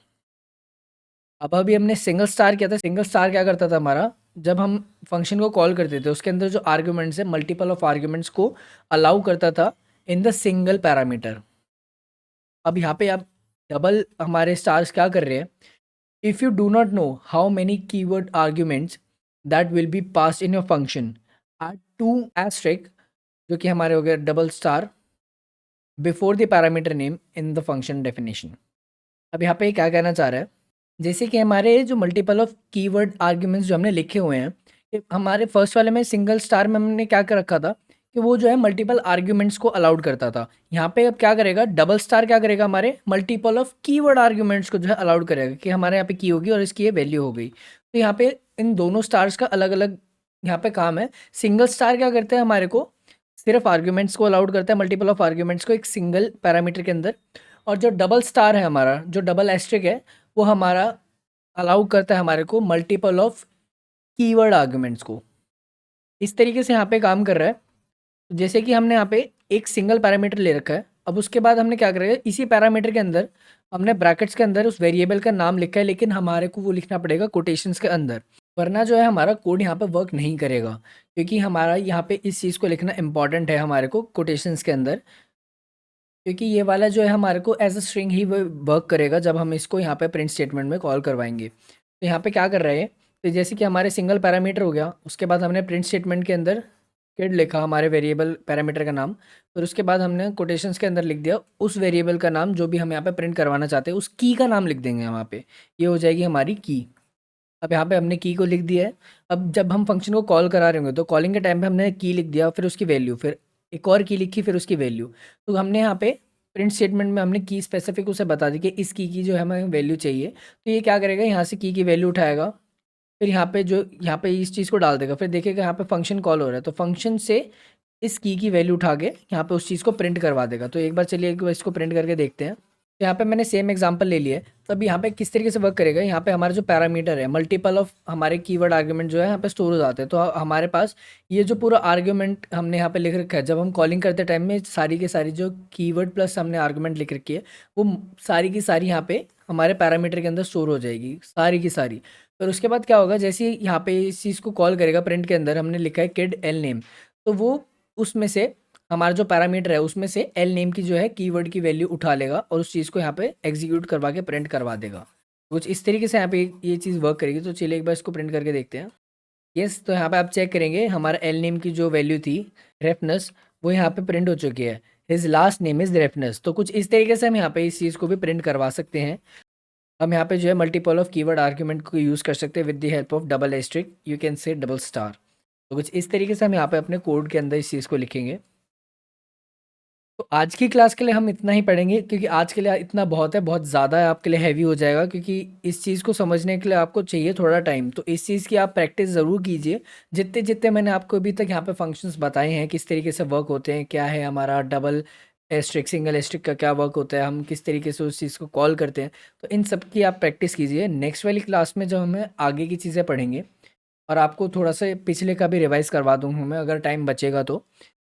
अब अभी हमने सिंगल स्टार किया था। सिंगल स्टार क्या करता था हमारा, जब हम फंक्शन को कॉल करते थे उसके अंदर जो आर्ग्यूमेंट्स है मल्टीपल ऑफ आर्ग्यूमेंट्स को अलाउ करता था इन द सिंगल पैरामीटर। अब यहाँ पे आप डबल हमारे स्टार्स क्या कर रहे हैं, if you do not know how many keyword arguments that will be pass in your function add two asterisk, जो कि हमारे हो गए double star before the parameter name in the function definition. अब यहाँ पे क्या कहना चाह रहा है, जैसे कि हमारे जो मल्टीपल ऑफ कीवर्ड आर्ग्यूमेंट्स जो हमने लिखे हुए हैं, हमारे फर्स्ट वाले में सिंगल स्टार में हमने क्या कर रखा था कि वो जो है मल्टीपल आर्ग्यूमेंट्स को अलाउड करता था। यहाँ पे अब क्या करेगा, डबल स्टार क्या करेगा, हमारे मल्टीपल ऑफ कीवर्ड आर्ग्यूमेंट्स को जो है अलाउड करेगा कि हमारे यहाँ पे की होगी और इसकी ये वैल्यू हो गई। तो यहाँ पे इन दोनों स्टार्स का अलग अलग यहाँ पे काम है। सिंगल स्टार क्या करते हैं, हमारे को सिर्फ आर्ग्यूमेंट्स को अलाउड करता है, मल्टीपल ऑफ आर्ग्यूमेंट्स को एक सिंगल पैरामीटर के अंदर। और जो डबल स्टार है हमारा, जो डबल एस्ट्रिक है, वो हमारा अलाउ करता है हमारे को मल्टीपल ऑफ कीवर्ड आर्ग्यूमेंट्स को। इस तरीके से यहाँ पे काम कर रहा है। जैसे कि हमने यहाँ पे एक सिंगल पैरामीटर ले रखा है, अब उसके बाद हमने क्या करेगा, इसी पैरामीटर के अंदर हमने ब्रैकेट्स के अंदर उस वेरिएबल का नाम लिखा है, लेकिन हमारे को वो लिखना पड़ेगा कोटेशंस के अंदर, वरना जो है हमारा कोड यहाँ पे वर्क नहीं करेगा। क्योंकि हमारा यहाँ पे इस चीज़ को लिखना इंपॉर्टेंट है हमारे को कोटेशंस के अंदर, क्योंकि ये वाला जो है हमारे को एज अ स्ट्रिंग ही वर्क करेगा जब हम इसको यहाँ पे प्रिंट स्टेटमेंट में कॉल करवाएंगे। तो यहाँ पे क्या कर रहे हैं, तो जैसे कि हमारे सिंगल पैरामीटर हो गया, उसके बाद हमने प्रिंट स्टेटमेंट के अंदर किड लिखा हमारे वेरिएबल पैरामीटर का नाम, फिर उसके बाद हमने कोटेशंस के अंदर लिख दिया उस वेरिएबल का नाम जो भी हम यहाँ पे प्रिंट करवाना चाहते हैं, उस की का नाम लिख देंगे वहाँ पे, ये हो जाएगी हमारी की। अब यहाँ पे हमने की को लिख दिया है। अब जब हम फंक्शन को कॉल करा रहे होंगे तो कॉलिंग के टाइम पे हमने की लिख दिया, फिर उसकी वैल्यू, फिर एक और की लिखी, फिर उसकी वैल्यू। तो हमने यहाँ पे प्रिंट स्टेटमेंट में हमने की स्पेसिफिक उसे बता दी कि इस की जो है हमें वैल्यू चाहिए। तो ये क्या करेगा, यहाँ से की वैल्यू उठाएगा, फिर यहाँ पे इस चीज़ को डाल देगा, फिर देखेगा यहाँ पे फंक्शन कॉल हो रहा है, तो फंक्शन से इस की वैल्यू उठा के यहाँ पे उस चीज़ को प्रिंट करवा देगा। तो एक बार चलिए एक बार इसको प्रिंट करके देखते हैं। तो यहाँ पे मैंने सेम एग्जांपल ले लिया है। तो अब यहाँ पे किस तरीके से वर्क करेगा, यहाँ पे हमारा जो पैरामीटर है, मल्टीपल ऑफ हमारे कीवर्ड आर्ग्यूमेंट जो है यहाँ पे स्टोर हो जाते हैं। तो हमारे पास ये जो पूरा आर्ग्यूमेंट हमने यहाँ पे लिख रखा है, जब हम कॉलिंग करते टाइम में सारी की सारी जो कीवर्ड प्लस हमने आर्ग्यूमेंट लिख रखी है, वो सारी की सारी यहाँ पे हमारे पैरामीटर के अंदर स्टोर हो जाएगी, सारी की सारी। फिर उसके बाद क्या होगा, जैसे ही यहाँ पे इस चीज़ को कॉल करेगा, प्रिंट के अंदर हमने लिखा है किड एल नेम, तो वो उसमें से हमारा जो पैरामीटर है उसमें से एल नेम की जो है कीवर्ड की वैल्यू उठा लेगा और उस चीज़ को यहाँ पे एग्जीक्यूट करवा के प्रिंट करवा देगा। कुछ इस तरीके से यहाँ पे ये चीज़ वर्क करेगी। तो चलिए एक बार इसको प्रिंट करके देखते हैं। यस, तो यहाँ पे आप चेक करेंगे हमारा एल नेम की जो वैल्यू थी रेफनेस, वो यहाँ पे प्रिंट हो चुकी है। हिज लास्ट नेम इज़ रेफनेस। तो कुछ इस तरीके से हम यहाँ पे इस चीज़ को भी प्रिंट करवा सकते हैं। हम यहाँ पे जो है मल्टीपल ऑफ कीवर्ड आर्ग्यूमेंट को यूज़ कर सकते हैं with the help of double asterisk, you can say double star. तो कुछ इस तरीके से हम यहाँ पे अपने कोड के अंदर इस चीज़ को लिखेंगे। तो आज की क्लास के लिए हम इतना ही पढ़ेंगे, क्योंकि आज के लिए इतना बहुत है, बहुत ज़्यादा है, आपके लिए हैवी हो जाएगा, क्योंकि इस चीज़ को समझने के लिए आपको चाहिए थोड़ा टाइम। तो इस चीज़ की आप प्रैक्टिस ज़रूर कीजिए। जितने जितने मैंने आपको अभी तक यहाँ पे फंक्शंस बताए हैं, किस तरीके से वर्क होते हैं, क्या है हमारा डबल एस्ट्रिक, सिंगल एस्ट्रिक का क्या वर्क होता है, हम किस तरीके से उस चीज़ को कॉल करते हैं, तो इन सब की आप प्रैक्टिस कीजिए। नेक्स्ट वाली क्लास में जब हमें आगे की चीज़ें पढ़ेंगे, और आपको थोड़ा सा पिछले का भी रिवाइज़ करवा दूँगा मैं, अगर टाइम बचेगा तो।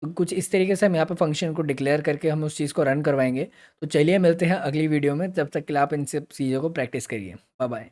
कुछ इस तरीके से हम यहाँ पे फंक्शन को डिक्लेयर करके हम उस चीज़ को रन करवाएँगे। तो चलिए मिलते हैं अगली वीडियो में, तब तक के लिए आप इन सब चीज़ों को प्रैक्टिस करिए। Bye bye.